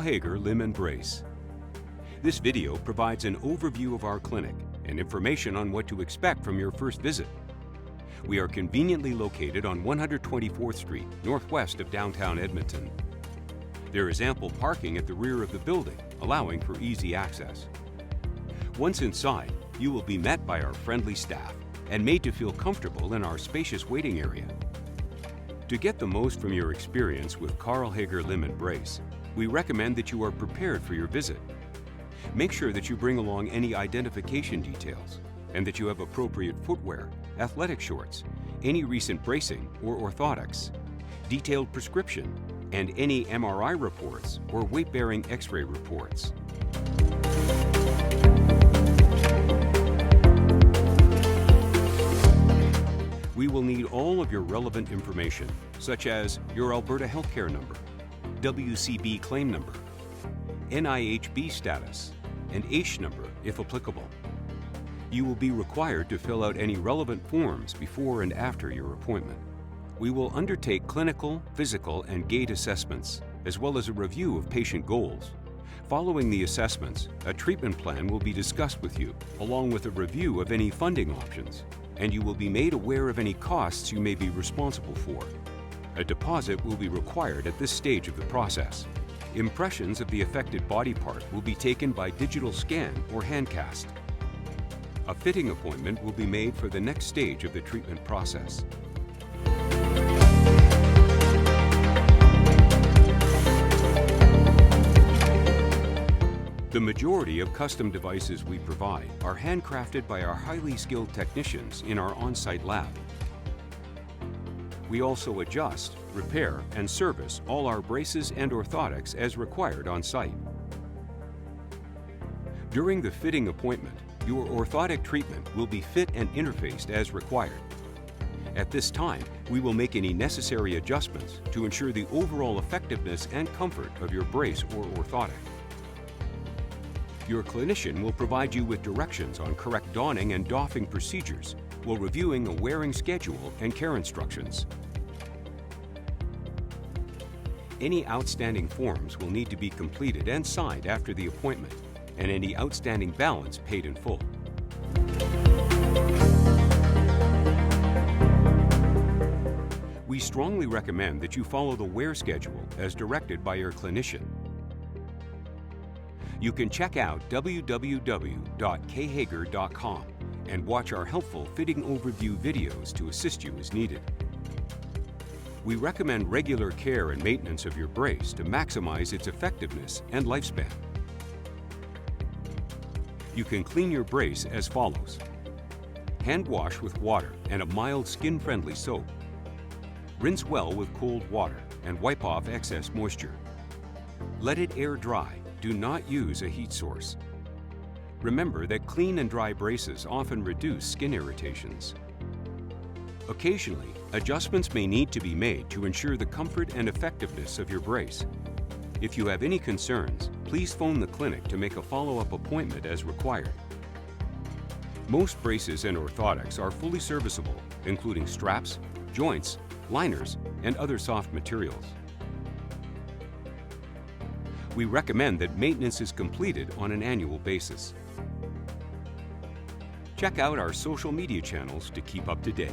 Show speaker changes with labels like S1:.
S1: Hager Limb and Brace. This video provides an overview of our clinic and information on what to expect from your first visit. We are conveniently located on 124th Street, northwest of downtown Edmonton. There is ample parking at the rear of the building, allowing for easy access. Once inside, you will be met by our friendly staff and made to feel comfortable in our spacious waiting area. To get the most from your experience with Karl Hager Limb and Brace, we recommend that you are prepared for your visit. Make sure that you bring along any identification details and that you have appropriate footwear, athletic shorts, any recent bracing or orthotics, detailed prescription, and any MRI reports or weight-bearing X-ray reports. We will need all of your relevant information, such as your Alberta Healthcare number, WCB claim number, NIHB status, and AISH number if applicable. You will be required to fill out any relevant forms before and after your appointment. We will undertake clinical, physical, and gait assessments, as well as a review of patient goals. Following the assessments, a treatment plan will be discussed with you, along with a review of any funding options, and you will be made aware of any costs you may be responsible for. A deposit will be required at this stage of the process. Impressions of the affected body part will be taken by digital scan or handcast. A fitting appointment will be made for the next stage of the treatment process. The majority of custom devices we provide are handcrafted by our highly skilled technicians in our on-site lab. We also adjust, repair, and service all our braces and orthotics as required on site. During the fitting appointment, your orthotic treatment will be fit and interfaced as required. At this time, we will make any necessary adjustments to ensure the overall effectiveness and comfort of your brace or orthotic. Your clinician will provide you with directions on correct donning and doffing procedures while reviewing a wearing schedule and care instructions. Any outstanding forms will need to be completed and signed after the appointment, and any outstanding balance paid in full. We strongly recommend that you follow the wear schedule as directed by your clinician. You can check out www.khager.com and watch our helpful fitting overview videos to assist you as needed. We recommend regular care and maintenance of your brace to maximize its effectiveness and lifespan. You can clean your brace as follows. Hand wash with water and a mild skin-friendly soap. Rinse well with cold water and wipe off excess moisture. Let it air dry. Do not use a heat source. Remember that clean and dry braces often reduce skin irritations. Occasionally, adjustments may need to be made to ensure the comfort and effectiveness of your brace. If you have any concerns, please phone the clinic to make a follow-up appointment as required. Most braces and orthotics are fully serviceable, including straps, joints, liners, and other soft materials. We recommend that maintenance is completed on an annual basis. Check out our social media channels to keep up to date.